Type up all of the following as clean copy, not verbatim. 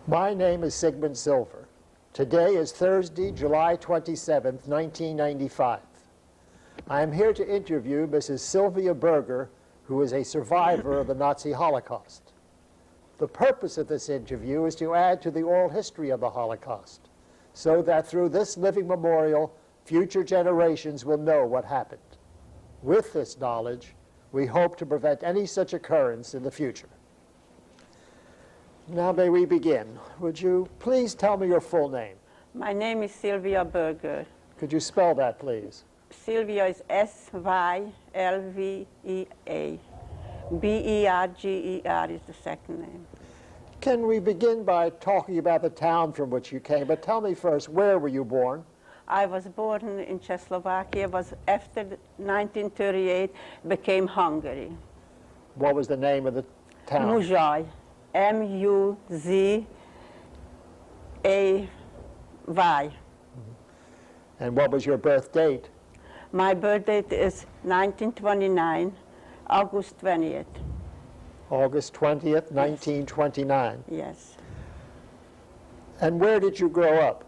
My name is Sigmund Silver. Today is Thursday, July 27th, 1995. I am here to interview Mrs. Sylvia Berger, who is a survivor of the Nazi Holocaust. The purpose of this interview is to add to the oral history of the Holocaust, so that through this living memorial, future generations will know what happened. With this knowledge, we hope to prevent any such occurrence in the future. Now may we begin. Would you please tell me your full name? My name is Sylvia Berger. Could you spell that, please? Sylvia is S-Y-L-V-E-A. B-E-R-G-E-R is the second name. Can we begin by talking about the town from which you came? But tell me first, where were you born? I was born in Czechoslovakia. Was after 1938 became Hungary. What was the name of the town? Muzsaj. M-U-Z-A-Y. And what was your birth date? My birth date is 1929, August 20th. August 20th, 1929. Yes. And where did you grow up?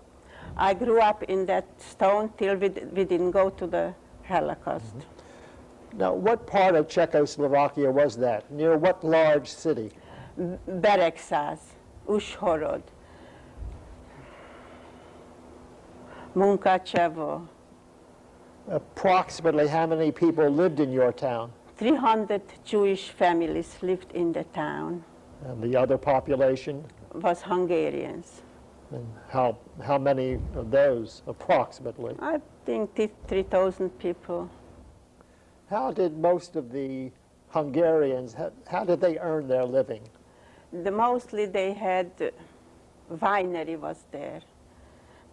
I grew up in that town till we didn't go to the Holocaust. Now, what part of Czechoslovakia was that? Near what large city? Beregszáz, Užhorod, Munkachevo. Approximately how many people lived in your town? 300 Jewish families lived in the town. And the other population? Was Hungarians. And how many of those, approximately? I think 3,000 people. How did most of the Hungarians, how did they earn their living? Mostly they had, winery was there.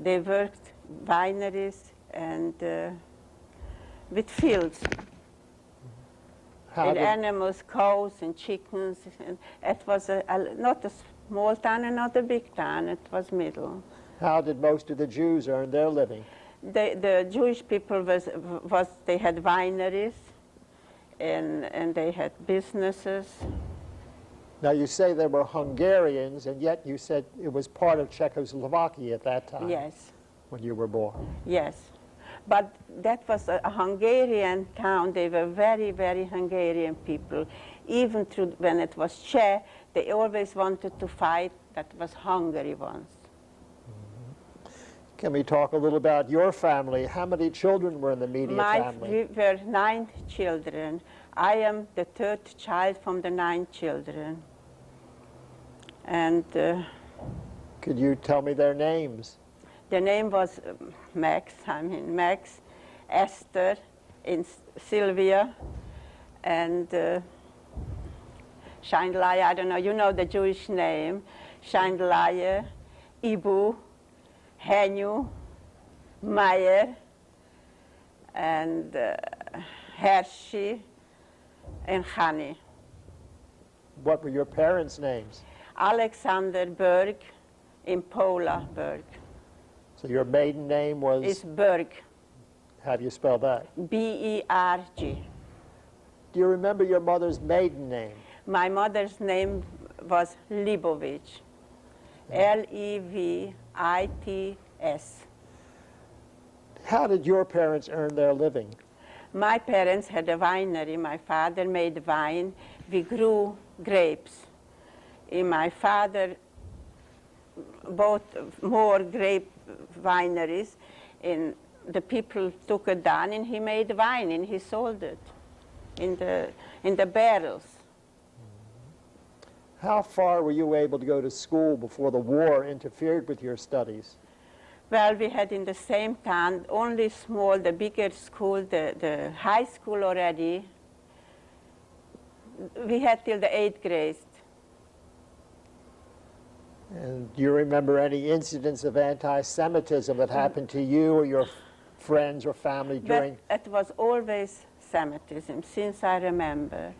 They worked wineries and with fields. And animals, cows and chickens. And it was not a small town and not a big town, it was middle. How did most of the Jews earn their living? The Jewish people, they had wineries and they had businesses. Now you say there were Hungarians, and yet you said it was part of Czechoslovakia at that time. Yes. When you were born. Yes. But that was a Hungarian town. They were very, very Hungarian people. Even when it was Czech, they always wanted to fight that was Hungary once. Can we talk a little about your family? How many children were in the immediate family? We were 9 children. I am the 3rd child from the 9 children. And could you tell me their names? The name was Max, Esther, and Sylvia, and Scheindlaya, I don't know, you know the Jewish name, Scheindlaya, Ibu, Henyu, Meyer, and Hershey, and Hani. What were your parents' names? Alexander Berg and Paula Berg. So your maiden name was? Is Berg. How do you spell that? B-E-R-G. Do you remember your mother's maiden name? My mother's name was Libovich. L-E-V-I-T-S. How did your parents earn their living? My parents had a winery. My father made wine. We grew grapes. And my father bought more grape wineries, and the people took it down, and he made wine, and he sold it in the barrels. How far were you able to go to school before the war interfered with your studies? Well, we had in the same town only small, the bigger school, the high school already. We had till the 8th grade. And do you remember any incidents of anti-Semitism that happened to you or your friends or family during? But it was always Semitism, since I remember.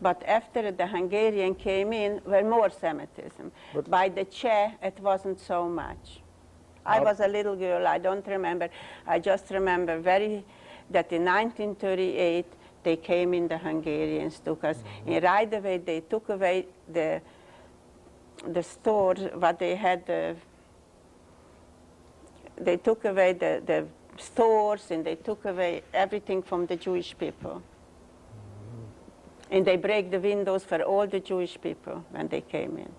But after the Hungarian came in, were more Semitism. But by the Czech, it wasn't so much. I was a little girl, I don't remember. I just remember that in 1938, they came in, the Hungarians took us, and right away they took away the the store, what they had, they took away the stores, and they took away everything from the Jewish people. And they break the windows for all the Jewish people when they came in.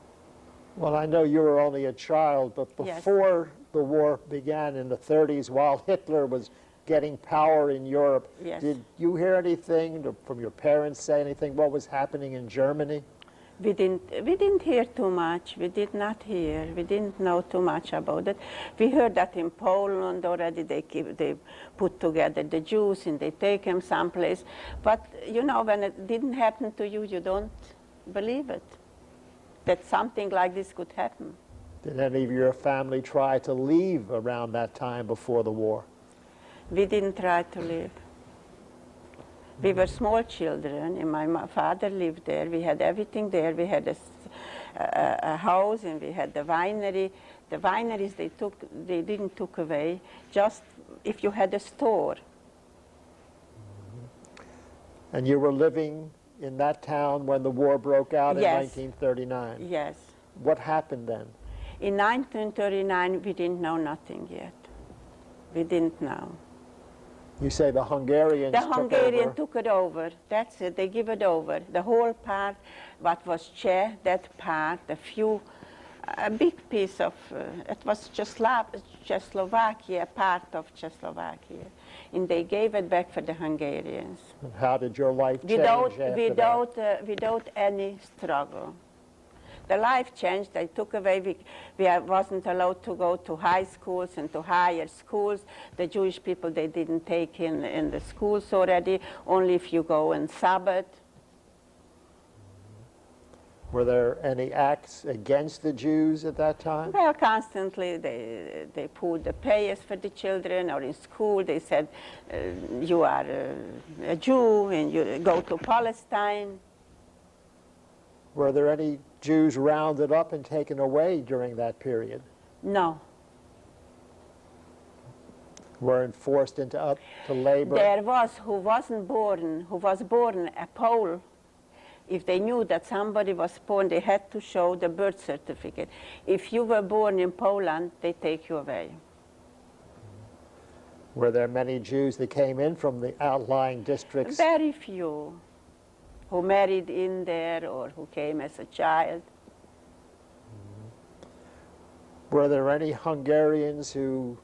Well, I know you were only a child, but before the war began in the 30s, while Hitler was getting power in Europe, did you hear anything from your parents, say anything, what was happening in Germany? We didn't hear too much. We did not hear. We didn't know too much about it. We heard that in Poland already they put together the Jews and they take them someplace. But, you know, when it didn't happen to you, you don't believe it, that something like this could happen. Did any of your family try to leave around that time before the war? We didn't try to leave. We were small children, and my father lived there. We had everything there. We had a house, and we had the winery. The wineries they didn't took away, just if you had a store. And you were living in that town when the war broke out in 1939? Yes. What happened then? In 1939, we didn't know nothing yet. We didn't know. You say the Hungarians took it over. That's it. They give it over. The whole part, what was Czech, that part, a big piece of, it was Czechoslovakia, part of Czechoslovakia. And they gave it back for the Hungarians. And how did your life change after that? Without any struggle. The life changed. They took away, we wasn't allowed to go to high schools and to higher schools. The Jewish people, they didn't take in the schools already, only if you go on Sabbath. Were there any acts against the Jews at that time? Well, constantly they pulled the payers for the children, or in school they said, you are a Jew and you go to Palestine. Were there any Jews rounded up and taken away during that period? No. Weren't forced to labor? There was who was born a Pole. If they knew that somebody was born, they had to show the birth certificate. If you were born in Poland, they take you away. Were there many Jews that came in from the outlying districts? Very few. Who married in there or who came as a child. Were there any Hungarians who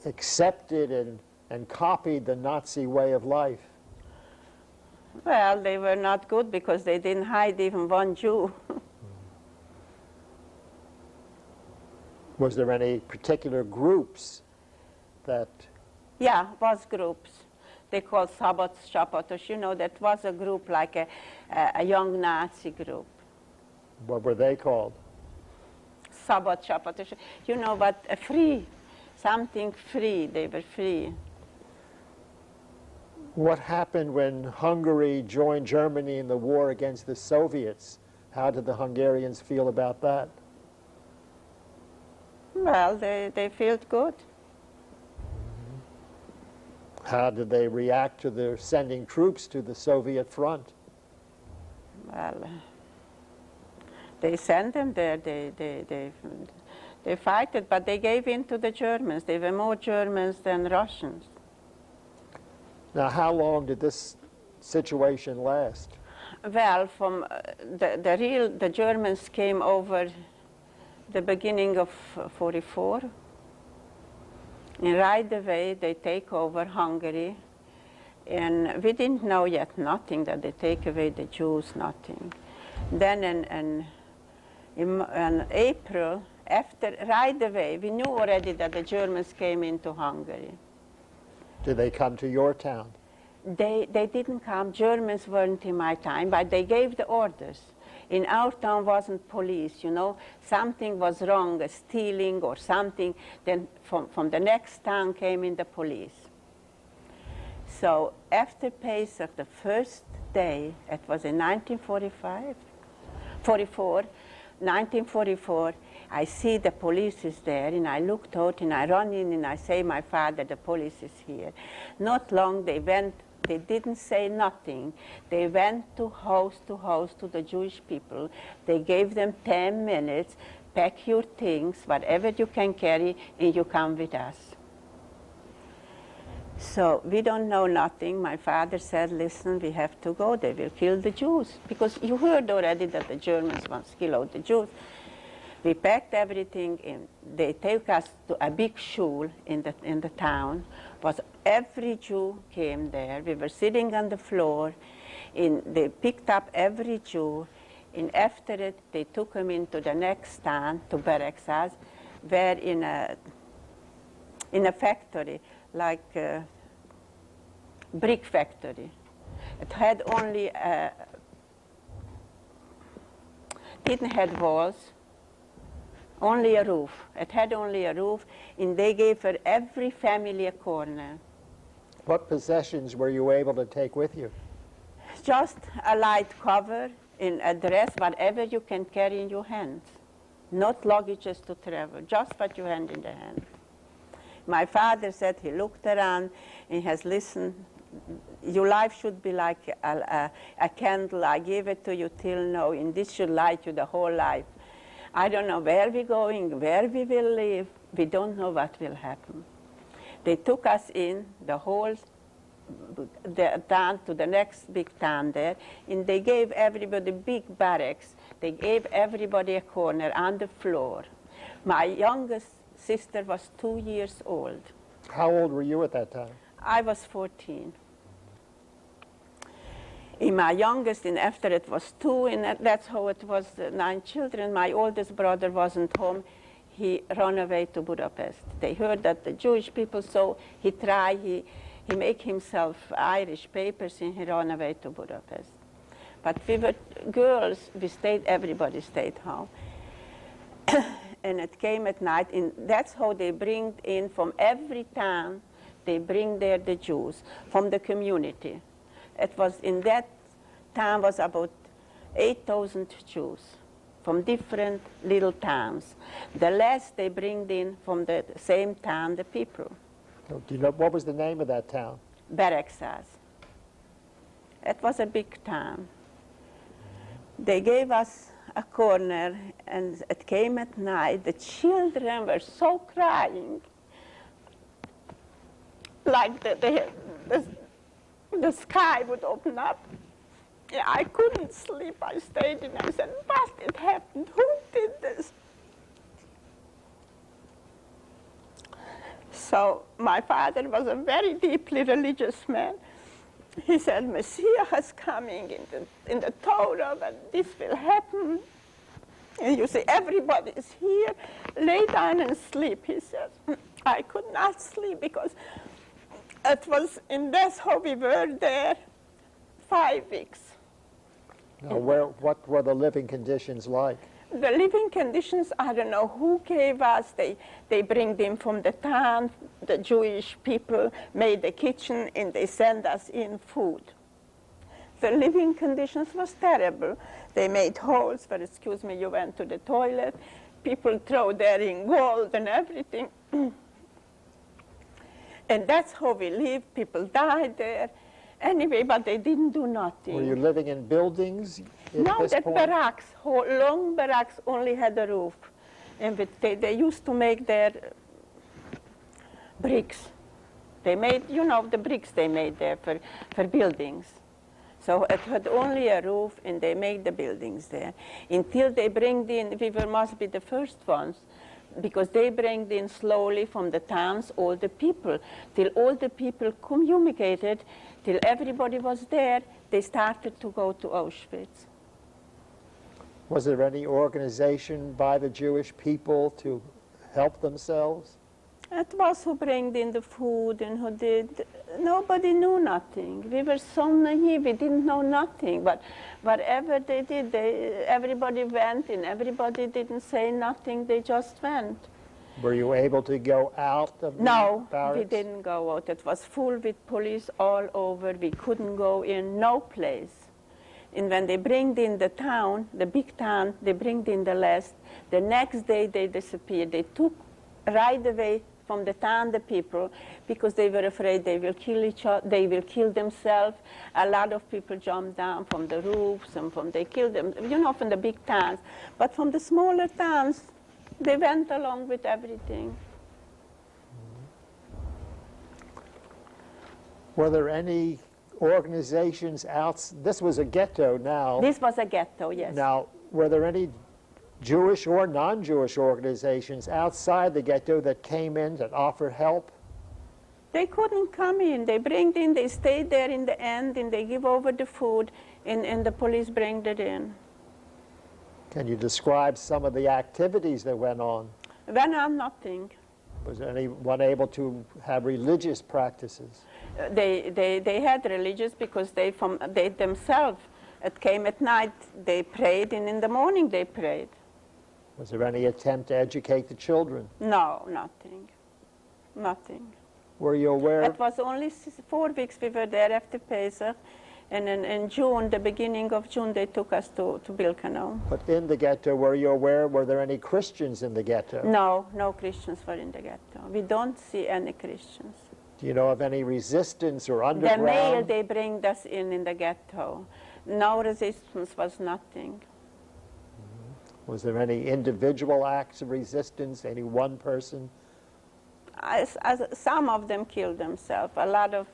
accepted and copied the Nazi way of life? Well, they were not good because they didn't hide even one Jew. Was there any particular groups that... Yeah, was groups. They called Szabad, you know, that was a group like a young Nazi group. What were they called? Szabad, you know, but free, something free, they were free. What happened when Hungary joined Germany in the war against the Soviets? How did the Hungarians feel about that? Well, they felt good. How did they react to their sending troops to the Soviet front? Well, they sent them there, they fight it, but they gave in to the Germans. They were more Germans than Russians. Now, how long did this situation last? Well, from the Germans came over the beginning of 44. And right away, they take over Hungary. And we didn't know yet nothing, that they take away the Jews, nothing. Then in April, right away, we knew already that the Germans came into Hungary. Did they come to your town? They didn't come. Germans weren't in my time, but they gave the orders. In our town wasn't police, you know. Something was wrong, a stealing or something. Then from the next town came in the police. So after Pesach, the first day, it was in 1944, I see the police is there, and I looked out, and I run in, and I say, my father, the police is here. Not long, they went They didn't say nothing. They went to house to the Jewish people. They gave them 10 minutes, pack your things, whatever you can carry, and you come with us. So we don't know nothing. My father said, listen, we have to go. They will kill the Jews. Because you heard already that the Germans want to kill out the Jews. We packed everything in. They took us to a big shul in the town. Was every Jew came there. We were sitting on the floor. They picked up every Jew. And after it, they took him into the next town, to barracks, where in a factory, like a brick factory. It had only, didn't have walls, only a roof. It had only a roof, and they gave for every family a corner. What possessions were you able to take with you? Just a light cover, in a dress, whatever you can carry in your hands. Not luggages to travel, just what you hand in the hand. My father said he looked around and has listened. Your life should be like a candle. I gave it to you till now, and this should light you the whole life. I don't know where we're going, where we will live. We don't know what will happen. They took us in, the whole town, to the next big town there, and they gave everybody big barracks. They gave everybody a corner on the floor. My youngest sister was 2 years old. How old were you at that time? I was 14. And my youngest, and after it was 2, and that's how it was, 9 children. My oldest brother wasn't home. He ran away to Budapest. They heard that the Jewish people, so he tried, he made himself Irish papers, and he ran away to Budapest. But we were girls, everybody stayed home. And it came at night, and that's how they bring in from every town, they bring there the Jews from the community. It was in that town was about 8,000 Jews from different little towns. The last they bring in from the same town, the people. Do you know, what was the name of that town? Baraksas. It was a big town. They gave us a corner, and it came at night. The children were so crying, like the sky would open up. Yeah, I couldn't sleep. I stayed and I said, what it happened? Who did this? So my father was a very deeply religious man. He said, Messiah is coming in the Torah, and this will happen. And you see, everybody is here. Lay down and sleep, he says. I could not sleep because it was, and that's how we were there 5 weeks. Now, what were the living conditions like? The living conditions, I don't know who gave us. They bring them from the town. The Jewish people made the kitchen, and they send us in food. The living conditions was terrible. They made holes for, excuse me, you went to the toilet. People throw there in gold and everything. And that's how we lived. People died there. Anyway, but they didn't do nothing. Were you living in buildings at No, this that point? barracks, whole long barracks only had a roof. And they used to make their bricks. They made, you know, the bricks they made there for buildings. So it had only a roof, and they made the buildings there. Until they bring in, must be the first ones, because they bring in slowly from the towns all the people, till all the people communicated, till everybody was there, they started to go to Auschwitz. Was there any organization by the Jewish people to help themselves? It was who brought in the food and who did. Nobody knew nothing. We were so naive, we didn't know nothing. But whatever they did, everybody went, and everybody didn't say nothing, they just went. Were you able to go out of the No, barracks? we didn't go out. It was full with police all over. We couldn't go in no place. And when they bring in the town, the big town, they bring in the last. The next day they disappeared. They took right away from the town, the people, because they were afraid they will kill each other, they will kill themselves. A lot of people jumped down from the roofs and they killed them, you know, from the big towns. But from the smaller towns, they went along with everything. Were there any organizations this was a ghetto now. This was a ghetto, yes. Now, were there any Jewish or non-Jewish organizations outside the ghetto that came in that offered help? They couldn't come in. They bring in, they stayed there in the end, and they give over the food, and the police bring it in. Can you describe some of the activities that went on? Went on nothing. Was anyone able to have religious practices? They had religious because they themselves, it came at night, they prayed, and in the morning they prayed. Was there any attempt to educate the children? No, nothing. Nothing. Were you aware? It was only 4 weeks we were there after Pesach, and in June, the beginning of June, they took us to Birkenau. But in the ghetto, were you aware, were there any Christians in the ghetto? No, no Christians were in the ghetto. We don't see any Christians. Do you know of any resistance or underground? The mail they bring us in the ghetto. No resistance, was nothing. Was there any individual acts of resistance, any one person? Some of them killed themselves, a lot of...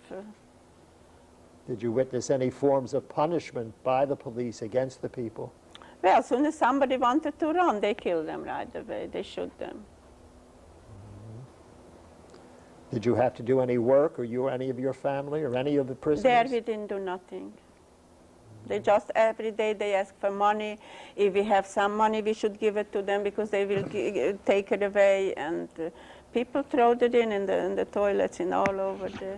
Did you witness any forms of punishment by the police against the people? Well, as soon as somebody wanted to run, they killed them right away. They shoot them. Did you have to do any work, or you or any of your family, or any of the prisoners? There we didn't do nothing. They just, every day they ask for money. If we have some money, we should give it to them because they will take it away. And people throw it in the toilets and all over there.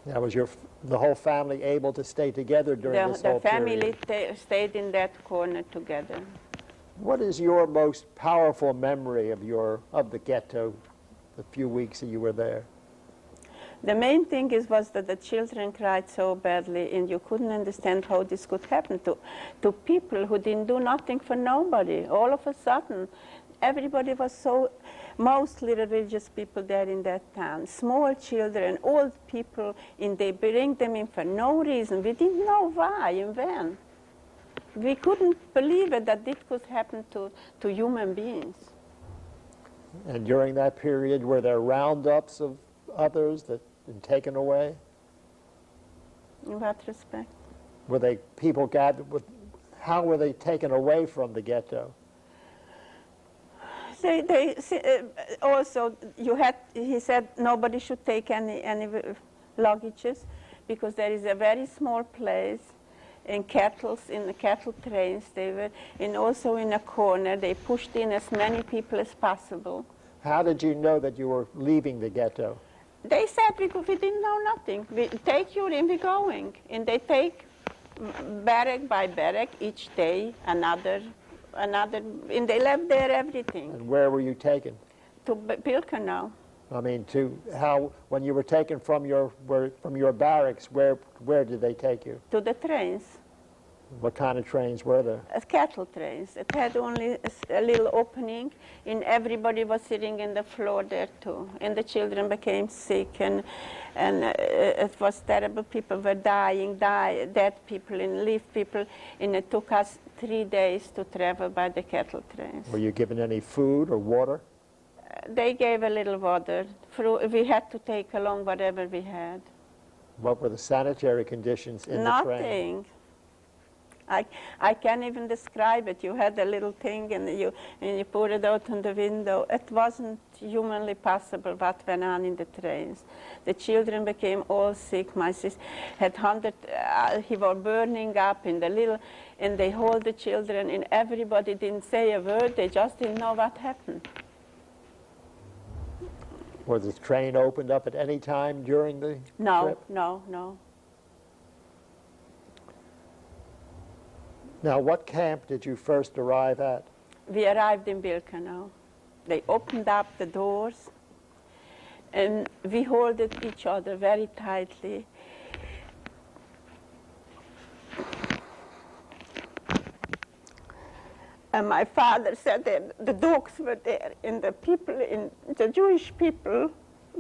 Now, was the whole family able to stay together during this whole period? The family stayed in that corner together. What is your most powerful memory of the ghetto, the few weeks that you were there? The main thing was that the children cried so badly, and you couldn't understand how this could happen to people who didn't do nothing for nobody. All of a sudden, everybody was so, mostly religious people there in that town, small children, old people, and they bring them in for no reason. We didn't know why and when. We couldn't believe it that this could happen to human beings. And during that period, were there roundups of others that had been taken away? In what respect? Were they people gathered with? How were they taken away from the ghetto? Also, he said nobody should take any luggages because there is a very small place in the cattle trains they were, and also in a corner they pushed in as many people as possible. How did you know that you were leaving the ghetto? They said we didn't know nothing. We take you in, we're going. And they take barrack by barrack each day, another, and they left there everything. And where were you taken? To Birkenau. I mean, when you were taken from your barracks, where did they take you? To the trains. What kind of trains were there? Cattle trains. It had only a little opening, and everybody was sitting in the floor there too. And the children became sick, and it was terrible. People were dying, dead people and live people, and it took us 3 days to travel by the cattle trains. Were you given any food or water? They gave a little water. We had to take along whatever we had. What were the sanitary conditions in the train? Nothing. I can't even describe it. You had a little thing and you put it out on the window. It wasn't humanly possible what went on in the trains. The children became all sick. My sister had he was burning up in the little, and they hold the children, and everybody didn't say a word. They just didn't know what happened. Was the train opened up at any time during the trip? No. Now, what camp did you first arrive at? We arrived in Birkenau. They opened up the doors, and we held each other very tightly. And my father said that the dogs were there, and the Jewish people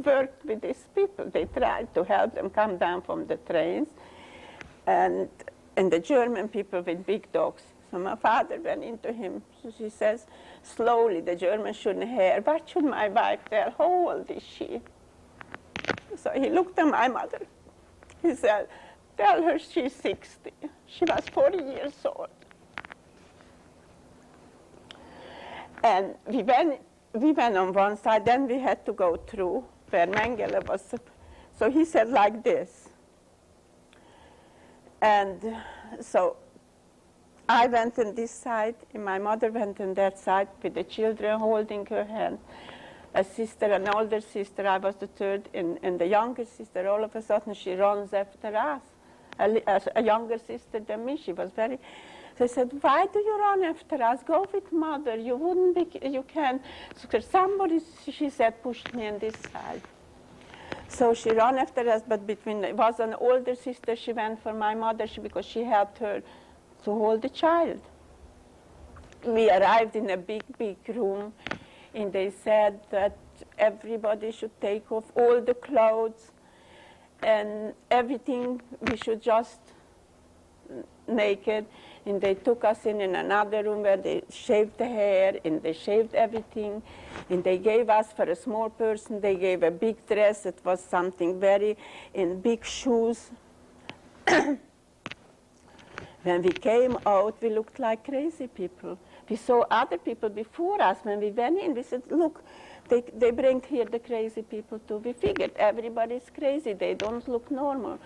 worked with these people. They tried to help them come down from the trains, and the German people with big dogs. So my father went into him. So she says, slowly, the German shouldn't hear. What should my wife tell? How old is she? So he looked at my mother. He said, tell her she's 60. She was 40 years old. And we went on one side, then we had to go through where Mengele was. So he said like this. And so I went on this side, and my mother went on that side with the children holding her hand. A sister, an older sister, I was the third, and the younger sister, all of a sudden she runs after us. A younger sister than me, she was very... So I said, why do you run after us? Go with mother, you wouldn't be, you can. So somebody, she said, pushed me on this side. So she ran after us, but it was an older sister, she went for my mother because she helped her to hold the child. We arrived in a big, big room, and they said that everybody should take off all the clothes and everything, we should just naked. And they took us in another room where they shaved the hair and they shaved everything. And they gave us, for a small person, they gave a big dress. It was something very, in big shoes. When we came out, we looked like crazy people. We saw other people before us. When we went in, we said, look, they bring here the crazy people too. We figured everybody's crazy. They don't look normal.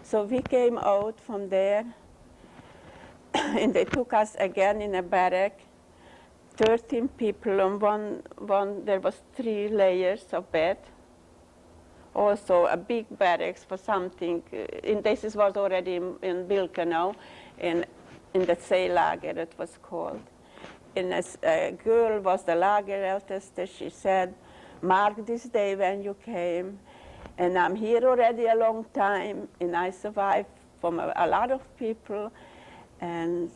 So we came out from there. And they took us again in a barrack, 13 people on one, there was 3 layers of bed. Also a big barracks for something, and this was already in Birkenau, in the Seelager it was called. And a girl was the Lagerälteste, she said, mark this day when you came, and I'm here already a long time, and I survived from a lot of people. And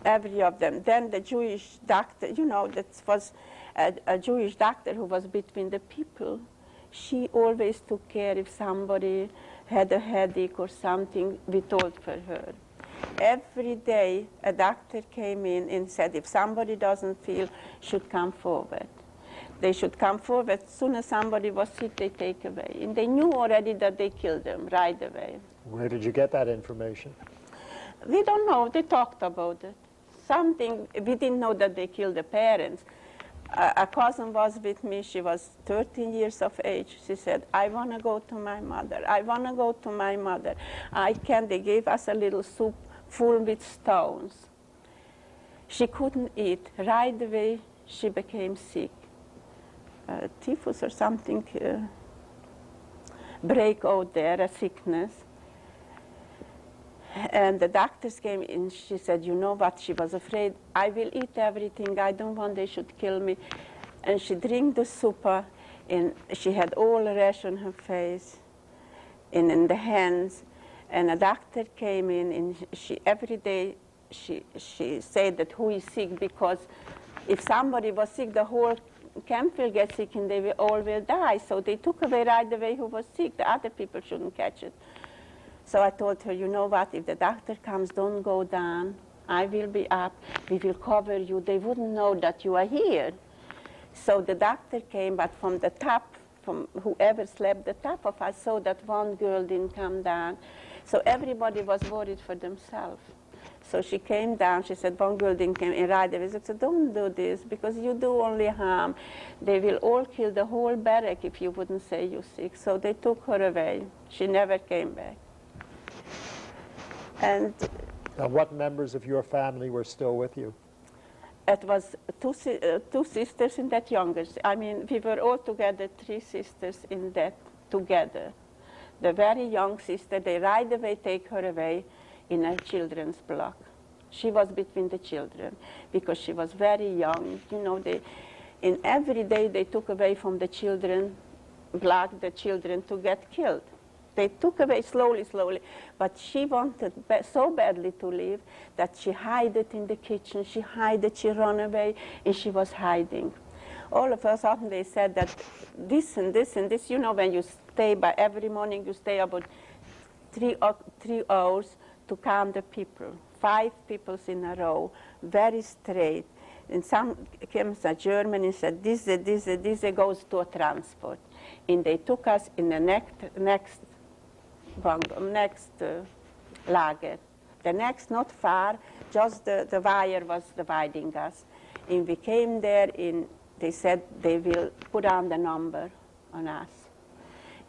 every of them. Then the Jewish doctor, you know, that was a Jewish doctor who was between the people. She always took care if somebody had a headache or something, we told for her. Every day a doctor came in and said if somebody doesn't feel, should come forward. They should come forward. As soon as somebody was sick, they take away. And they knew already that they killed them right away. Where did you get that information? We don't know. They talked about it. Something, we didn't know that they killed the parents. A cousin was with me. She was 13 years of age. She said, I want to go to my mother. I want to go to my mother. I can't. They gave us a little soup full with stones. She couldn't eat. Right away, she became sick. Typhus or something break out there, a sickness. And the doctors came in, she said, you know what, she was afraid, I will eat everything, I don't want they should kill me. And she drank the soup, and she had all the rash on her face and in the hands. And a doctor came in, and every day she said that who is sick, because if somebody was sick, the whole camp will get sick and they all will die. So they took away right away who was sick. The other people shouldn't catch it. So I told her, you know what, if the doctor comes, don't go down. I will be up. We will cover you. They wouldn't know that you are here. So the doctor came, but from the top, from whoever slept the top of us, saw that one girl didn't come down. So everybody was worried for themselves. So she came down. She said, one girl didn't come in right away. She said, don't do this, because you do only harm. They will all kill the whole barrack if you wouldn't say you're sick. So they took her away. She never came back. And what members of your family were still with you? It was two sisters and that youngest. I mean, we were all together, 3 sisters in that together. The very young sister, they right away take her away in a children's block. She was between the children because she was very young. You know, and every day they took away from the children block the children to get killed. They took away slowly, slowly. But she wanted so badly to leave that she hid it in the kitchen. She hid it, she ran away, and she was hiding. All of a sudden, they said that this and this and this, you know, when you stay by every morning, you stay about 3 hours to count the people. 5 people in a row, very straight. And some came to Germany and said, this goes to a transport. And they took us in the next lager. The next, not far, just the wire was dividing us. And we came there, and they said they will put on the number on us.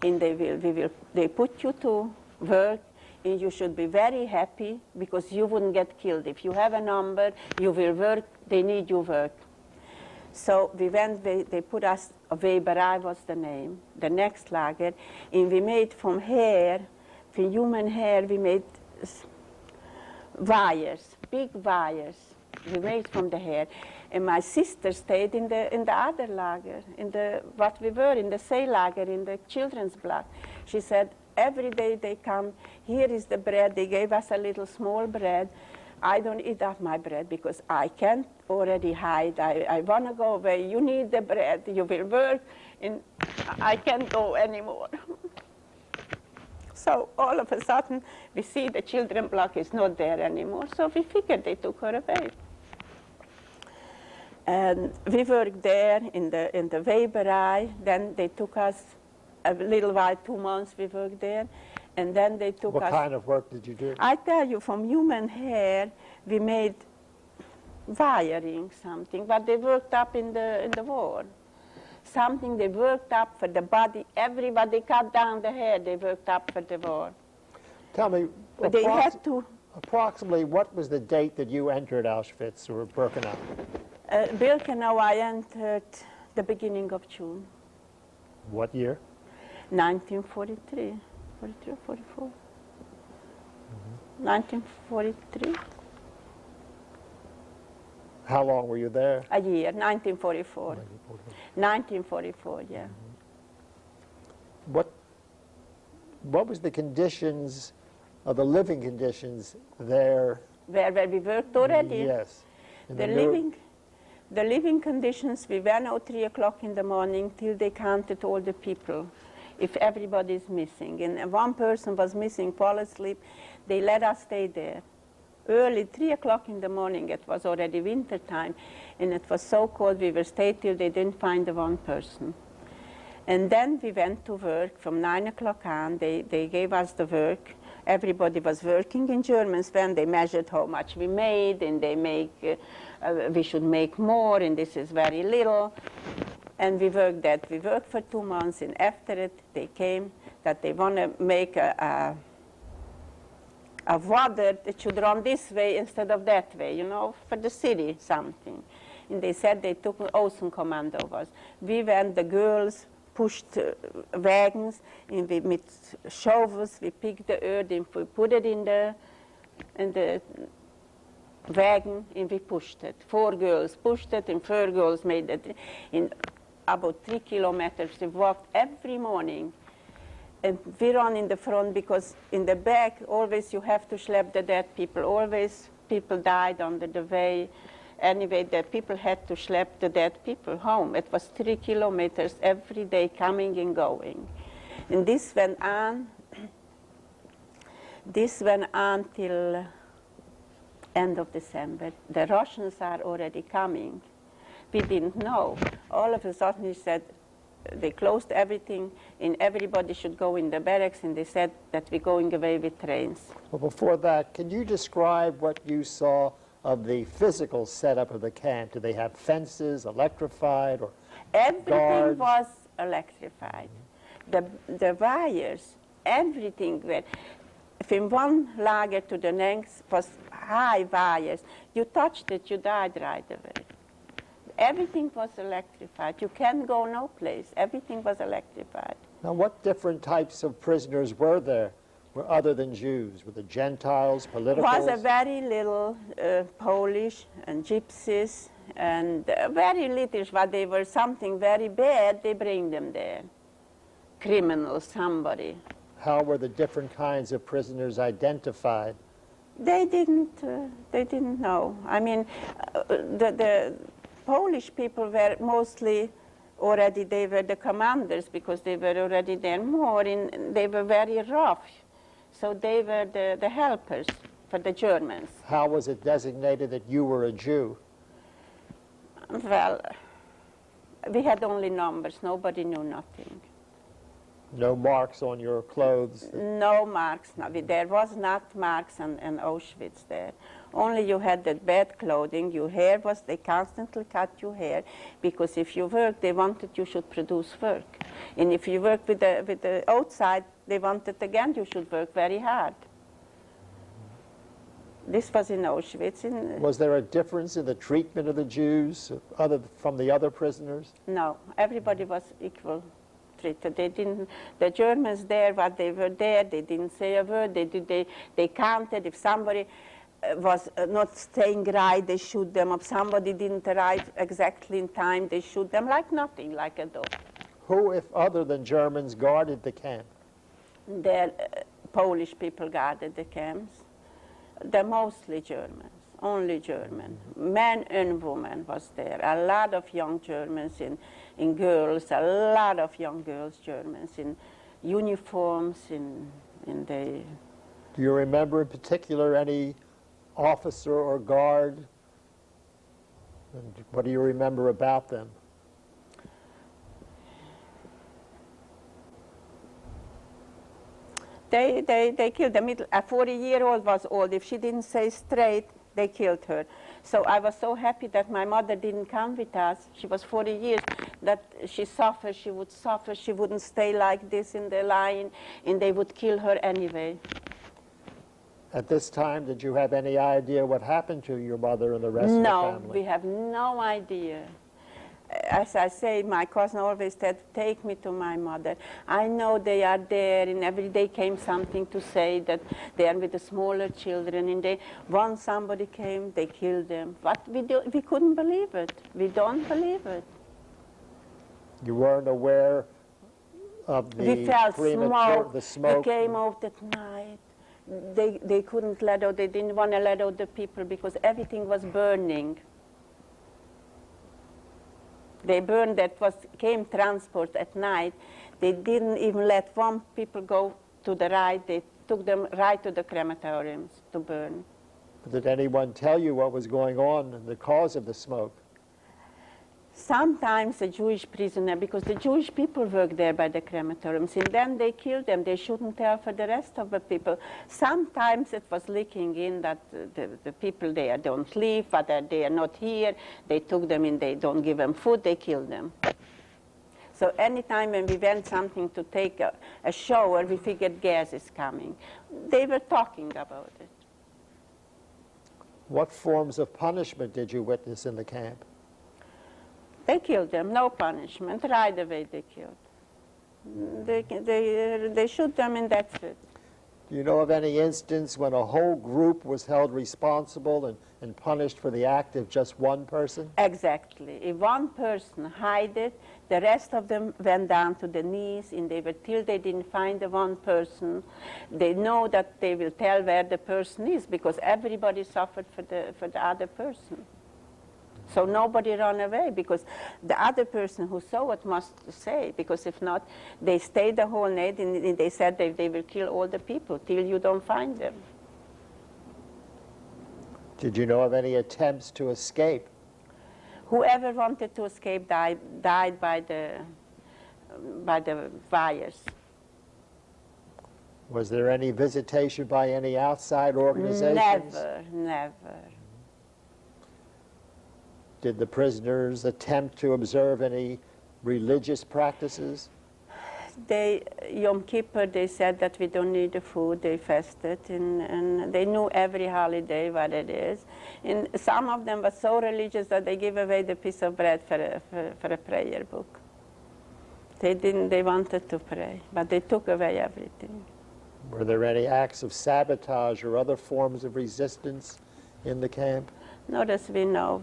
And they put you to work, and you should be very happy because you wouldn't get killed. If you have a number, you will work, they need you work. So we went, they put us, Weberei was the name, the next lager, and we made from hair, from human hair, we made wires, big wires. We made from the hair. And my sister stayed in the other lager, in the say lager, in the children's block. She said, every day they come, here is the bread. They gave us a little small bread. I don't eat up my bread because I can't already hide. I want to go away. You need the bread. You will work, and I can't go anymore. So all of a sudden, we see the children block is not there anymore. So we figured they took her away. And we worked there in the Weberei. Then they took us a little while, 2 months we worked there. And then they took us. What kind of work did you do? I tell you, from human hair, we made wiring, something, but they worked up in the war. Something they worked up for the body. Everybody cut down the hair, they worked up for the war. Tell me, But they had to. Approximately, what was the date that you entered Auschwitz or Birkenau? Birkenau, I entered the beginning of June. What year? 1943, 43 or 44. 1943. How long were you there? A year, 1944. 1944, yeah. What was the conditions, the living conditions there? Where we worked already? Yes. The living conditions, we went out 3 o'clock in the morning till they counted all the people, if everybody is missing. And one person was missing, fall asleep, they let us stay there. Early, 3 o'clock in the morning, it was already winter time, and it was so cold, we were stayed till they didn't find the one person. And then we went to work from 9 o'clock on. They gave us the work. Everybody was working in Germans when they measured how much we made, and they we should make more, and this is very little. And we worked that. We worked for 2 months, and after it, they came that they want to make a water that should run this way instead of that way, you know, for the city, something. And they said they took Ocean Commando of us. We went, the girls pushed wagons, and we with shovels, we picked the earth, and we put it in the wagon, and we pushed it. 4 girls pushed it, and 4 girls made it. In about 3 kilometers, we walked every morning. And we run in the front because in the back, always you have to schlep the dead people. Always people died under the way. Anyway, the people had to schlep the dead people home. It was 3 kilometers every day coming and going. And this went on. This went on till end of December. The Russians are already coming. We didn't know. All of a sudden he said, they closed everything, and everybody should go in the barracks, and they said that we're going away with trains. Well, before that, can you describe what you saw of the physical setup of the camp? Do they have fences, electrified, or everything guards? was electrified. The wires, everything went. From one lager to the next was high wires. You touched it, you died right away. Everything was electrified. You can't go no place. Everything was electrified. Now, what different types of prisoners were there, other than Jews? Were the Gentiles, politicals? Was a very little Polish and Gypsies, and very little, but they were something very bad, they bring them there. Criminals, somebody. How were the different kinds of prisoners identified? They didn't know. I mean, the Polish people were mostly already, they were the commanders because they were already there more, they were very rough. So they were the helpers for the Germans. How was it designated that you were a Jew? Well, we had only numbers. Nobody knew nothing. No marks on your clothes? No marks. No, there was not marks in Auschwitz there. Only you had that bad clothing. Your hair was, they constantly cut your hair because if you worked, they wanted you should produce work. And if you worked with the outside, they wanted again you should work very hard. This was in Auschwitz. Was there a difference in the treatment of the Jews from the other prisoners? No, everybody was equal treated. They didn't, the Germans there, what they were there, they didn't say a word. They counted. If somebody was not staying right, they shoot them. If somebody didn't arrive exactly in time, they shoot them like nothing, like a dog. Who, if other than Germans, guarded the camp? The Polish people guarded the camps. They're mostly Germans, only German. Men and women was there. A lot of young Germans in girls, a lot of young girls, Germans, in uniforms, in the... Do you remember in particular any officer or guard? And what do you remember about them? They killed them. A 40-year-old was old. If she didn't say straight, they killed her. So I was so happy that my mother didn't come with us. She was 40 years, that she suffered, she would suffer, she wouldn't stay like this in the line, and they would kill her anyway. At this time, did you have any idea what happened to your mother and the rest of the family? No, we have no idea. As I say, my cousin always said, take me to my mother. I know they are there, and every day came something to say that they are with the smaller children, and once somebody came, they killed them. But we couldn't believe it. We don't believe it. You weren't aware of the we felt smoke. The smoke? We came out at night. They couldn't let out, they didn't want to let out the people because everything was burning. They burned, came transport at night. They didn't even let one people go to the right. They took them right to the crematoriums to burn. Did anyone tell you what was going on and the cause of the smoke? Sometimes a Jewish prisoner, because the Jewish people work there by the crematoriums, and then they killed them. They shouldn't tell for the rest of the people. Sometimes it was leaking in that the people there don't leave, but they are not here. They took them in, they don't give them food, they kill them. So anytime when we went something to take a shower, we figured gas is coming. They were talking about it. What forms of punishment did you witness in the camp? They killed them, no punishment, right away they killed. They shoot them and that's it. Do you know of any instance when a whole group was held responsible and punished for the act of just one person? Exactly. If one person hid it, the rest of them went down to the knees, and they were till they didn't find the one person. They know that they will tell where the person is because everybody suffered for the other person. So nobody ran away because the other person who saw it must say, because if not, they stayed the whole night and they said they will kill all the people till you don't find them. Did you know of any attempts to escape? Whoever wanted to escape died by the fires. Was there any visitation by any outside organizations? Never, never. Did the prisoners attempt to observe any religious practices? Yom Kippur, they said that we don't need the food. They fasted, and they knew every holiday what it is. And some of them were so religious that they gave away the piece of bread for a prayer book. They wanted to pray, but they took away everything. Were there any acts of sabotage or other forms of resistance in the camp? Not as we know.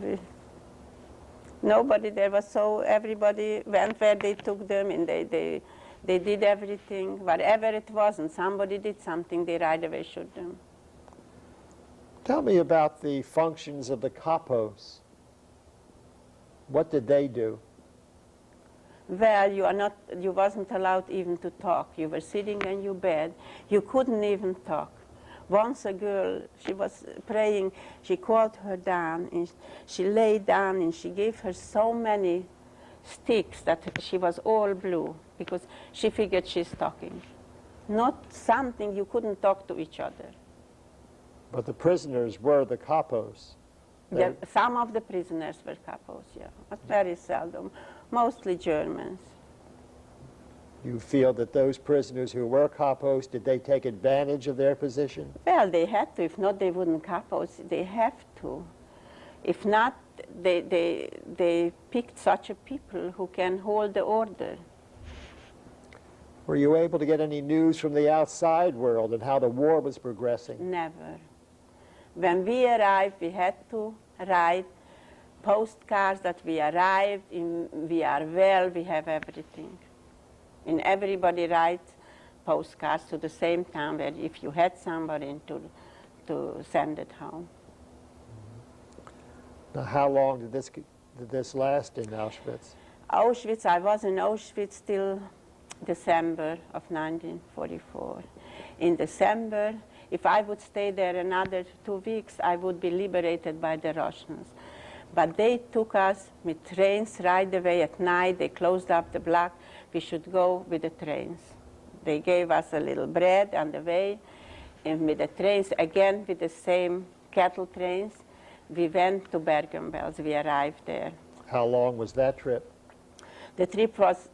Nobody there was everybody went where they took them, and They did everything, whatever it was, and somebody did something, they right away shoot them. Tell me about the functions of the kapos. What did they do? Well, you wasn't allowed even to talk. You were sitting in your bed. You couldn't even talk. Once a girl, she was praying, she called her down, and she lay down, and she gave her so many sticks that she was all blue, because she figured she's talking. Not something, you couldn't talk to each other. But the prisoners were the kapos. Yeah, some of the prisoners were kapos, yeah, but very seldom. Mostly Germans. You feel that those prisoners who were kapos, did they take advantage of their position? Well, they had to. If not, they wouldn't kapos. They have to. If not, they picked such a people who can hold the order. Were you able to get any news from the outside world and how the war was progressing? Never. When we arrived, we had to write postcards that we arrived, we are well, we have everything. And everybody writes postcards to the same town where if you had somebody to send it home. Now, how long did this last in Auschwitz? Auschwitz, I was in Auschwitz till December of 1944. In December, if I would stay there another 2 weeks, I would be liberated by the Russians. But they took us with trains right away at night. They closed up the block. We should go with the trains. They gave us a little bread on the way, and with the trains, again with the same cattle trains, we went to Bergen-Belsen. We arrived there. How long was that trip? The trip was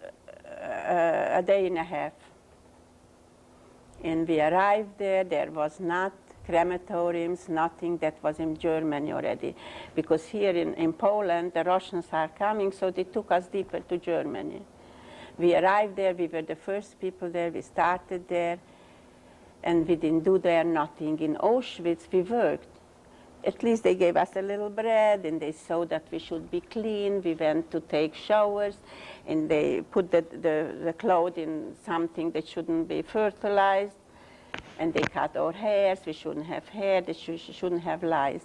a day and a half. And we arrived there. There was not crematoriums, nothing that was in Germany already. Because here in Poland, the Russians are coming, so they took us deeper to Germany. We arrived there. We were the first people there. We started there. And we didn't do there nothing. In Auschwitz, we worked. At least they gave us a little bread, and they saw that we should be clean. We went to take showers, and they put the clothes in something that shouldn't be fertilized, and they cut our hairs. We shouldn't have hair. They shouldn't have lice.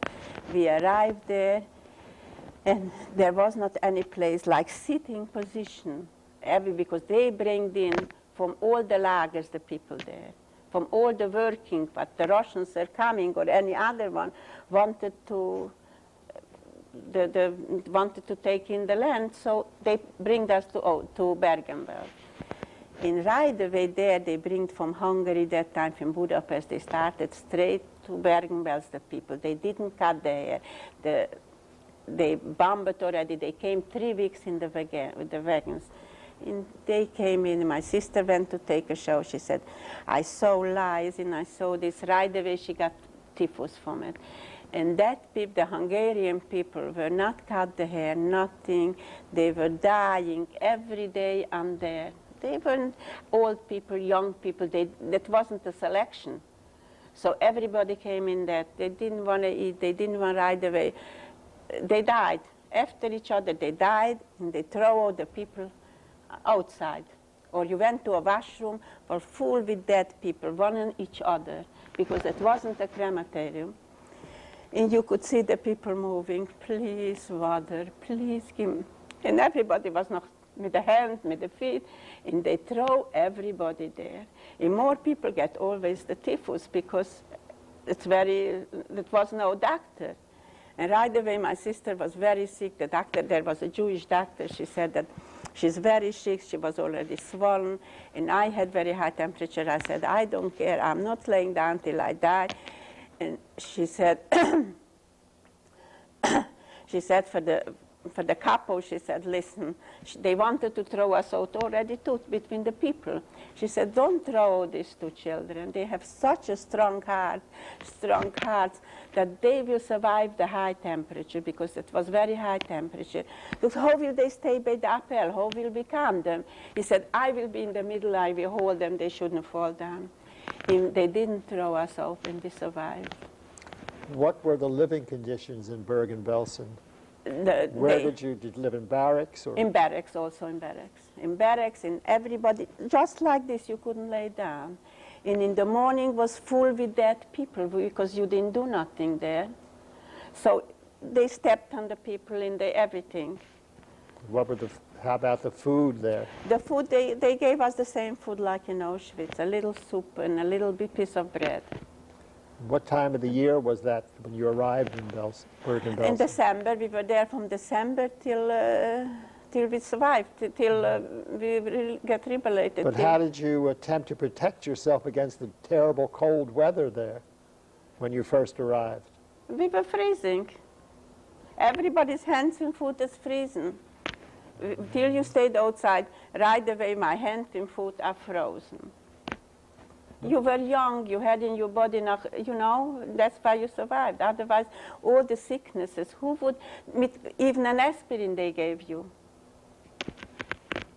We arrived there, and there was not any place like sitting position, because they bring in from all the lagers the people there. From all the working, but the Russians are coming, or any other one, wanted to take in the land, so they bring us to Bergen-Belsen. And right away there, they bring from Hungary that time, from Budapest, they started straight to Bergen-Belsen, the people. They didn't cut their hair. They bombed it already. They came 3 weeks in with the wagons. And they came in, my sister went to take a shower. She said, I saw lice and I saw this. Right away she got typhus from it. And that people, the Hungarian people, were not cut the hair, nothing. They were dying every day on there. They weren't old people, young people. That wasn't a selection. So everybody came in that. They didn't want to eat. They didn't want right away. They died. After each other, they died, and they throw out the people outside, or you went to a washroom or full with dead people, one on each other, because it wasn't a crematorium. And you could see the people moving, please, water, please give me. And everybody was not with the hands, with the feet, and they throw everybody there. And more people get always the typhus, because there was no doctor. And right away, my sister was very sick. The doctor, there was a Jewish doctor, she said that she's very sick, she was already swollen, and I had very high temperature. I said, I don't care, I'm not laying down till I die. And she said, she said for the couple, she said, listen, they wanted to throw us out already too, between the people. She said, don't throw these two children. They have such a strong hearts, that they will survive the high temperature, because it was very high temperature. Look, how will they stay by the appel? How will we calm them? He said, I will be in the middle, I will hold them, they shouldn't fall down. And they didn't throw us out, and we survived. What were the living conditions in Bergen-Belsen? Where did you live, in barracks? Or? In barracks, also in barracks. In barracks, in everybody, just like this, you couldn't lay down. And in the morning was full with dead people because you didn't do nothing there. So they stepped on the people in the everything. What were how about the food there? The food, they gave us the same food like in Auschwitz, a little soup and a little bit piece of bread. What time of the year was that when you arrived in Bergen-Belsen? In December. We were there from December till we survived, till we get liberated. But how did you attempt to protect yourself against the terrible cold weather there when you first arrived? We were freezing. Everybody's hands and foot is freezing. Till you stayed outside, right away my hands and foot are frozen. You were young, you had in your body enough, you know, that's why you survived. Otherwise, all the sicknesses, who would, even an aspirin they gave you.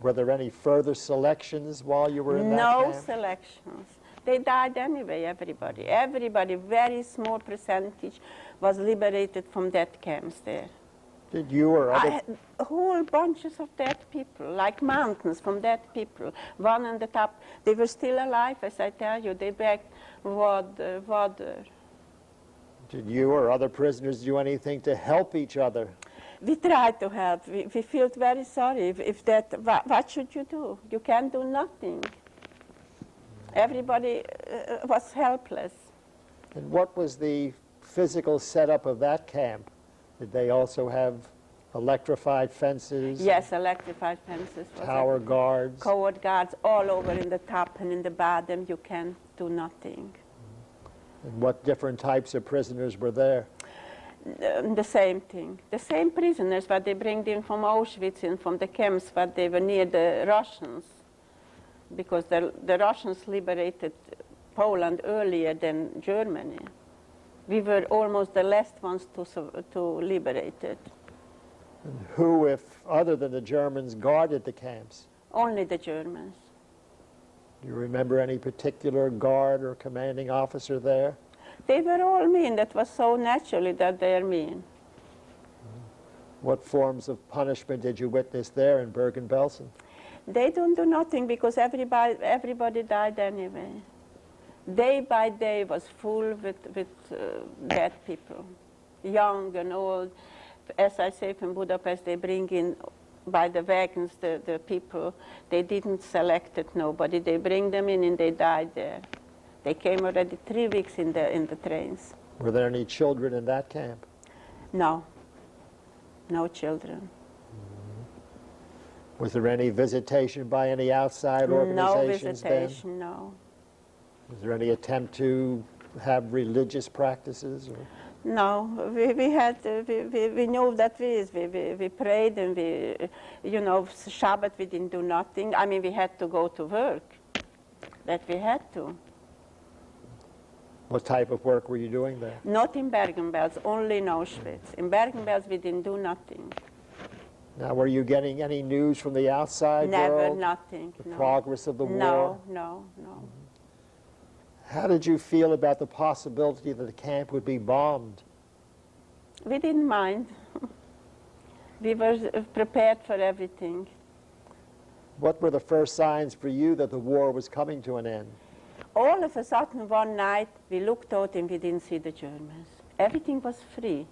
Were there any further selections while you were in that camp? No selections. They died anyway, everybody. Everybody, very small percentage, was liberated from death camps there. Did you or other... Whole bunches of dead people, like mountains from dead people. One on the top, they were still alive, as I tell you. They begged water. Did you or other prisoners do anything to help each other? We tried to help. We felt very sorry. If that, what should you do? You can't do nothing. Everybody was helpless. And what was the physical setup of that camp? Did they also have electrified fences? Yes, electrified fences. Tower guards? Covered guards all over in the top and in the bottom. You can't do nothing. And what different types of prisoners were there? The same thing. The same prisoners that they bring in from Auschwitz and from the camps, but they were near the Russians. Because the Russians liberated Poland earlier than Germany. We were almost the last ones to liberate it. And who, if other than the Germans, guarded the camps? Only the Germans. Do you remember any particular guard or commanding officer there? They were all mean. That was so naturally that they are mean. What forms of punishment did you witness there in Bergen-Belsen? They don't do nothing because everybody died anyway. Day by day was full with dead people, young and old. As I say, from Budapest, they bring in by the wagons the people. They didn't select it, nobody. They bring them in and they died there. They came already 3 weeks in the trains. Were there any children in that camp? No, no children. Was there any visitation by any outside organizations No visitation, no. Was there any attempt to have religious practices? Or? No, we knew that we prayed and you know, Shabbat we didn't do nothing. I mean, we had to go to work, that we had to. What type of work were you doing there? Not in Bergen-Belsen, only in Auschwitz. In Bergen-Belsen we didn't do nothing. Now, were you getting any news from the outside Never, world? nothing. The progress of the war? No. How did you feel about the possibility that the camp would be bombed? We didn't mind. We were prepared for everything. What were the first signs for you that the war was coming to an end? All of a sudden, one night, we looked out and we didn't see the Germans. Everything was free.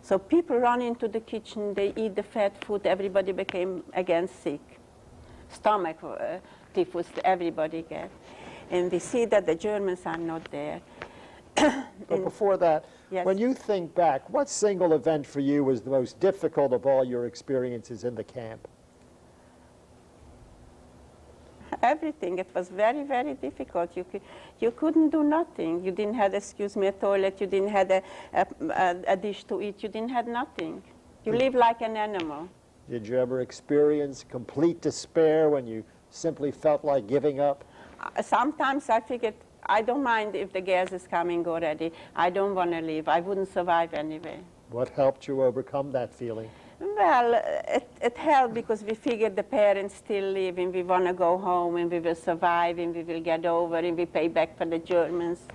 So people run into the kitchen, they eat the fat food, everybody became again sick. Stomach typhus, everybody get. And we see that the Germans are not there. But before that, yes. When you think back, what single event for you was the most difficult of all your experiences in the camp? Everything. It was very, very difficult. You couldn't do nothing. You didn't have, excuse me, a toilet. You didn't have a dish to eat. You didn't have nothing. You lived like an animal. Did you ever experience complete despair when you simply felt like giving up? Sometimes I figured, I don't mind if the gas is coming already. I don't want to leave. I wouldn't survive anyway. What helped you overcome that feeling? Well, it helped because we figured the parents still live and we want to go home and we will survive and we will get over and we pay back for the Germans.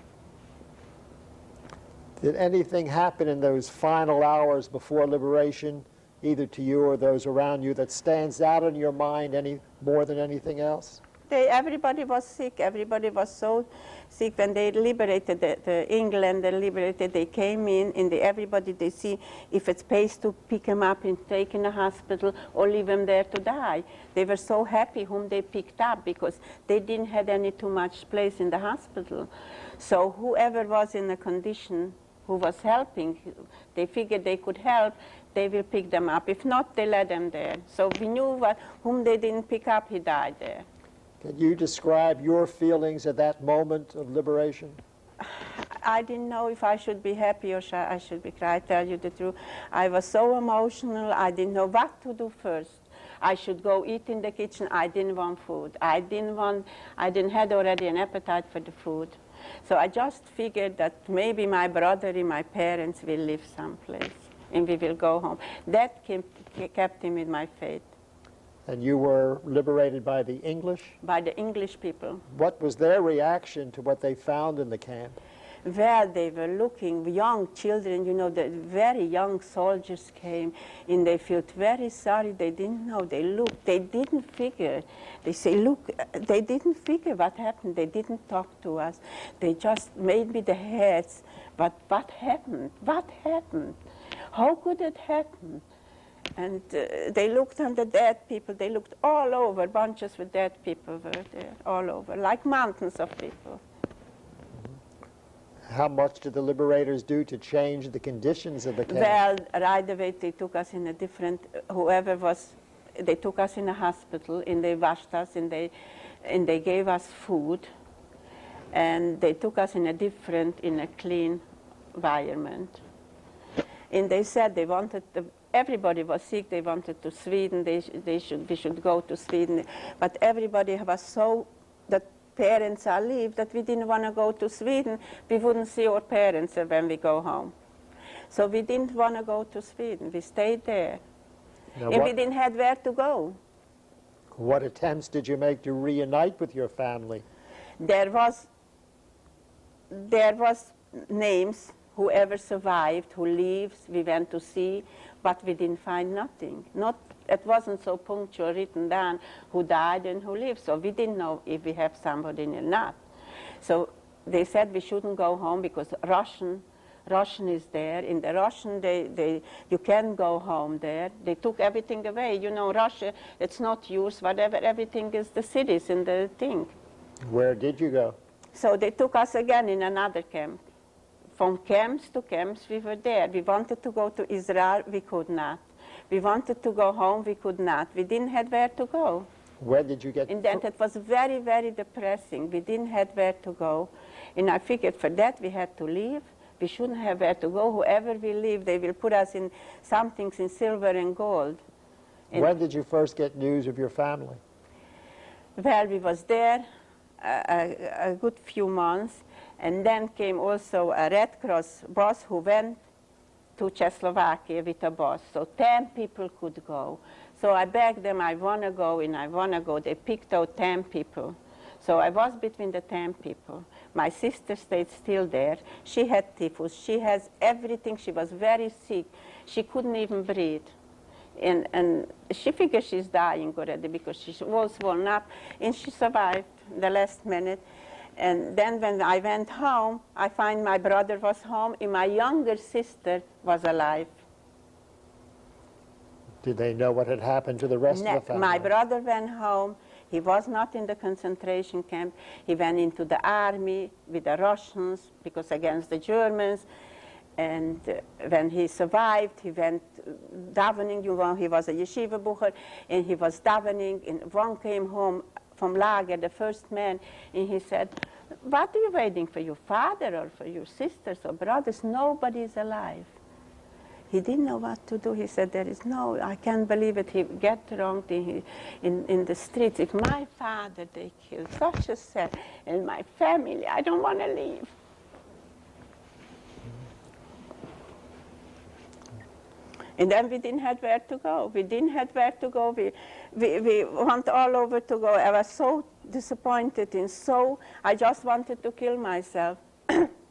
Did anything happen in those final hours before liberation, either to you or those around you, that stands out in your mind any more than anything else? Everybody was sick. Everybody was so sick. When they liberated England, they came in, and everybody, they see if it's pays to pick them up and take in a hospital or leave them there to die. They were so happy whom they picked up because they didn't have any too much place in the hospital. So whoever was in a condition who was helping, they figured they could help, they will pick them up. If not, they let them there. So we knew whom they didn't pick up, he died there. Can you describe your feelings at that moment of liberation? I didn't know if I should be happy or I should be crying. I tell you the truth. I was so emotional, I didn't know what to do first. I should go eat in the kitchen. I didn't want food. I didn't have already an appetite for the food. So I just figured that maybe my brother and my parents will live someplace and we will go home. That kept him in my faith. And you were liberated by the English? By the English people. What was their reaction to what they found in the camp? Well, they were looking, young children, you know, the very young soldiers came, and they felt very sorry. They didn't know. They looked. They didn't figure. They say, look, they didn't figure what happened. They didn't talk to us. They just made me the heads. But what happened? What happened? How could it happen? And they looked on the dead people. They looked all over. Bunches with dead people were there, all over, like mountains of people. How much did the liberators do to change the conditions of the camp? Well, right away they took us in a different, they took us in a hospital, and they washed us, and they gave us food, and they took us in a clean environment. And they said they wanted, everybody was sick, they wanted to Sweden, we should go to Sweden, but everybody was so, that parents are leave, that we didn't want to go to Sweden. We wouldn't see our parents when we go home. So we didn't want to go to Sweden. We stayed there. Now and we didn't have where to go. What attempts did you make to reunite with your family? There was names, whoever survived, who lives, we went to see, but we didn't find nothing. It wasn't so punctual written down who died and who lived, so we didn't know if we have somebody or not. So they said we shouldn't go home because Russian is there. In the Russian, you can go home there. They took everything away. You know, Russia, it's not yours, whatever, everything is the cities and the thing. Where did you go? So they took us again in another camp. From camps to camps, we were there. We wanted to go to Israel, we could not. We wanted to go home, we could not. We didn't have where to go. Where did you get? And then it was very, very depressing. We didn't have where to go. And I figured for that we had to leave. We shouldn't have where to go. Whoever we leave, they will put us in some things in silver and gold. And when did you first get news of your family? Well, we was there a good few months. And then came also a Red Cross bus who went to Czechoslovakia with a bus. So 10 people could go. So I begged them, I want to go, and I want to go. They picked out 10 people. So I was between the 10 people. My sister stayed still there. She had typhus. She has everything. She was very sick. She couldn't even breathe. And she figured she's dying already because she was swollen up, and she survived the last minute. And then when I went home, I find my brother was home, and my younger sister was alive. Did they know what had happened to the rest of the family? My brother went home. He was not in the concentration camp. He went into the army with the Russians, because against the Germans. And when he survived, he went davening. He was a yeshiva bucher, and he was davening. And one came home from Lager, the first man, and he said, what are you waiting for, your father or for your sisters or brothers? Nobody is alive. He didn't know what to do. He said, I can't believe it. He got drunk in the streets. If my father they killed, such a sad, and my family, I don't want to leave. And then we didn't have where to go. We didn't have where to go. We went all over to go. I was so disappointed and I just wanted to kill myself.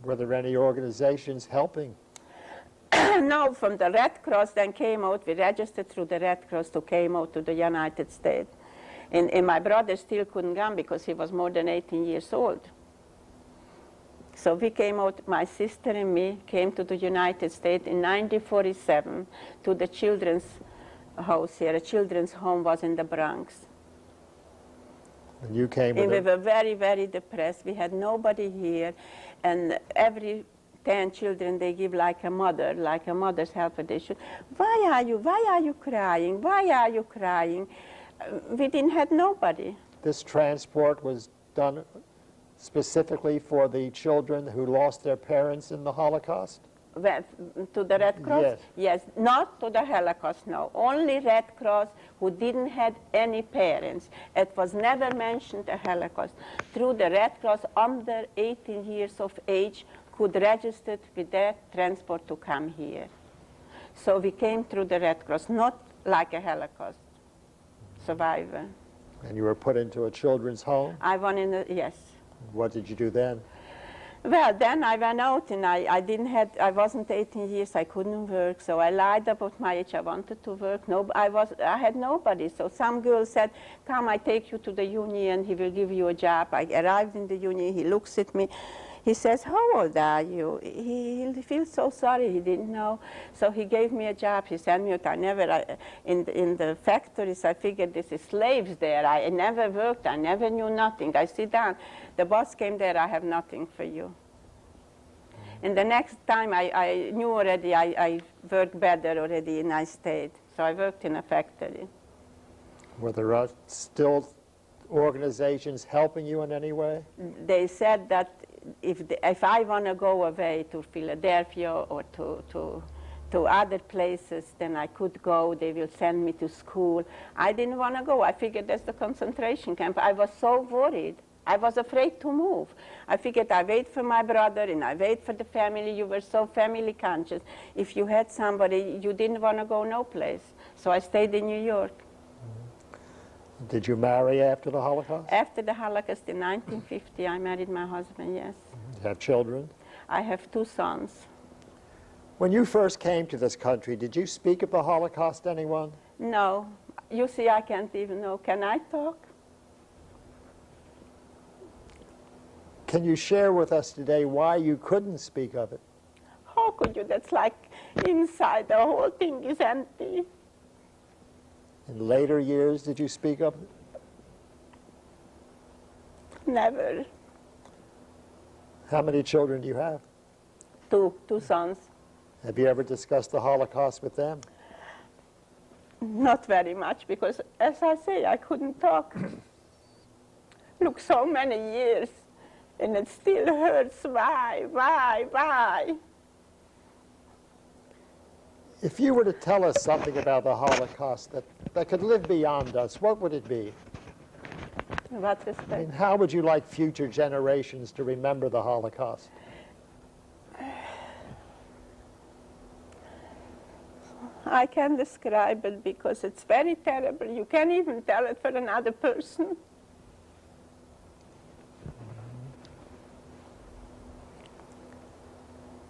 Were there any organizations helping? No, from the Red Cross then came out, we registered through the Red Cross to came out to the United States. And my brother still couldn't come because he was more than 18 years old. So we came out, my sister and me came to the United States in 1947 to the children's house here. A children's home was in the Bronx. And you came And with we were very, very depressed. We had nobody here. And every 10 children, they give like a mother's helper. They should, why are you crying? Why are you crying? We didn't have nobody. This transport was done specifically for the children who lost their parents in the Holocaust? To the Red Cross? Yes. Yes, not to the Holocaust, no. Only Red Cross who didn't have any parents. It was never mentioned the Holocaust. Through the Red Cross, under 18 years of age, could register with that transport to come here. So we came through the Red Cross, not like a Holocaust survivor. And you were put into a children's home? I went in the, yes. What did you do then? Well, then I went out and I wasn't 18 years, I couldn't work, so I lied about my age, I wanted to work. No, I had nobody, so some girl said, come, I take you to the union, he will give you a job. I arrived in the union, he looks at me, he says, how old are you? He feels so sorry, he didn't know. So he gave me a job, he sent me out. In the factories, I figured this is slaves there. I never worked, I never knew nothing. I sit down, the boss came there, I have nothing for you. And the next time I knew already, I worked better already and I stayed. So I worked in a factory. Were there still organizations helping you in any way? They said that if I want to go away to Philadelphia or to other places, then I could go. They will send me to school. I didn't want to go. I figured that's the concentration camp. I was so worried. I was afraid to move. I figured I wait for my brother and I wait for the family. You were so family conscious. If you had somebody, you didn't want to go no place. So I stayed in New York. Did you marry after the Holocaust? After the Holocaust in 1950, I married my husband, yes. You have children? I have 2 sons. When you first came to this country, did you speak of the Holocaust to anyone? No. You see, I can't even know. Can I talk? Can you share with us today why you couldn't speak of it? How could you? That's like inside, the whole thing is empty. In later years, did you speak of it? Never. How many children do you have? 2 sons. Have you ever discussed the Holocaust with them? Not very much, because as I say, I couldn't talk. Look, so many years, and it still hurts. Why? If you were to tell us something about the Holocaust that could live beyond us, what would it be? What respect? I mean, how would you like future generations to remember the Holocaust? I can't describe it because it's very terrible. You can't even tell it for another person.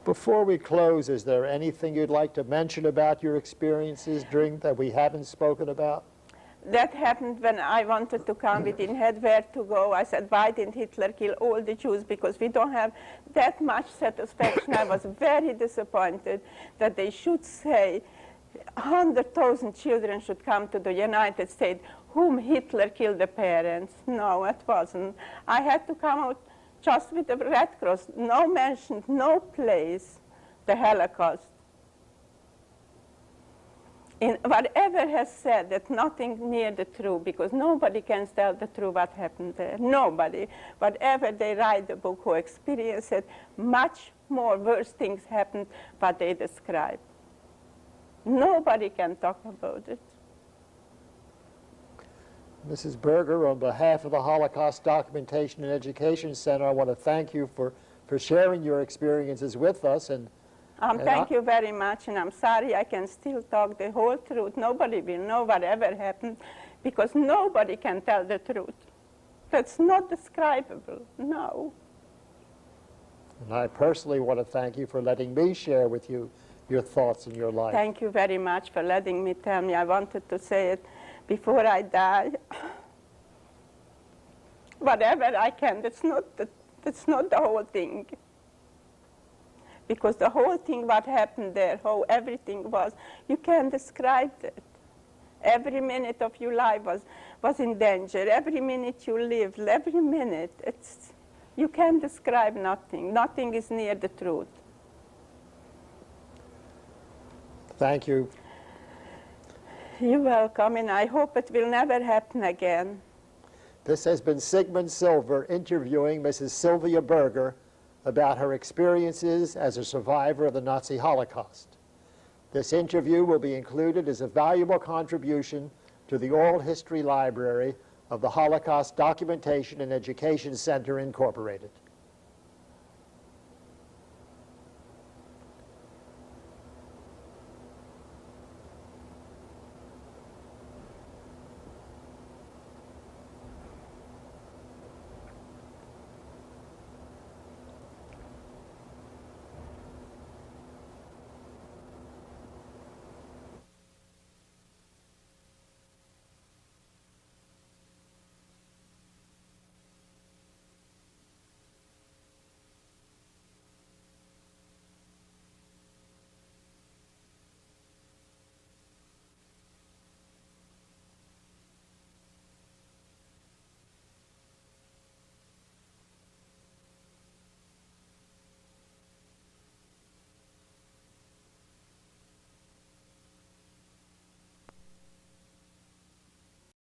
Before we close, is there anything you'd like to mention about your experiences that we haven't spoken about? That happened when I wanted to come. We didn't have where to go. I said, why didn't Hitler kill all the Jews? Because we don't have that much satisfaction. I was very disappointed that they should say 100,000 children should come to the United States whom Hitler killed the parents. No, it wasn't. I had to come out just with the Red Cross. No mention, no place, the Holocaust. In whatever has said that nothing near the truth, because nobody can tell the truth what happened there. Nobody. Whatever they write the book who experience it, much more worse things happened what they describe. Nobody can talk about it. Mrs. Berger, on behalf of the Holocaust Documentation and Education Center, I want to thank you for sharing your experiences with us. Thank you very much, and I'm sorry I can still talk the whole truth. Nobody will know whatever happened, because nobody can tell the truth. That's not describable, no. And I personally want to thank you for letting me share with you your thoughts and your life. Thank you very much for letting me tell me. I wanted to say it before I die. Whatever I can, that's not the whole thing. Because the whole thing, what happened there, how everything was, you can't describe it. Every minute of your life was in danger. Every minute you lived, every minute, you can't describe nothing. Nothing is near the truth. Thank you. You're welcome, and I hope it will never happen again. This has been Sigmund Silver interviewing Mrs. Sylvia Berger about her experiences as a survivor of the Nazi Holocaust. This interview will be included as a valuable contribution to the Oral History Library of the Holocaust Documentation and Education Center, Incorporated.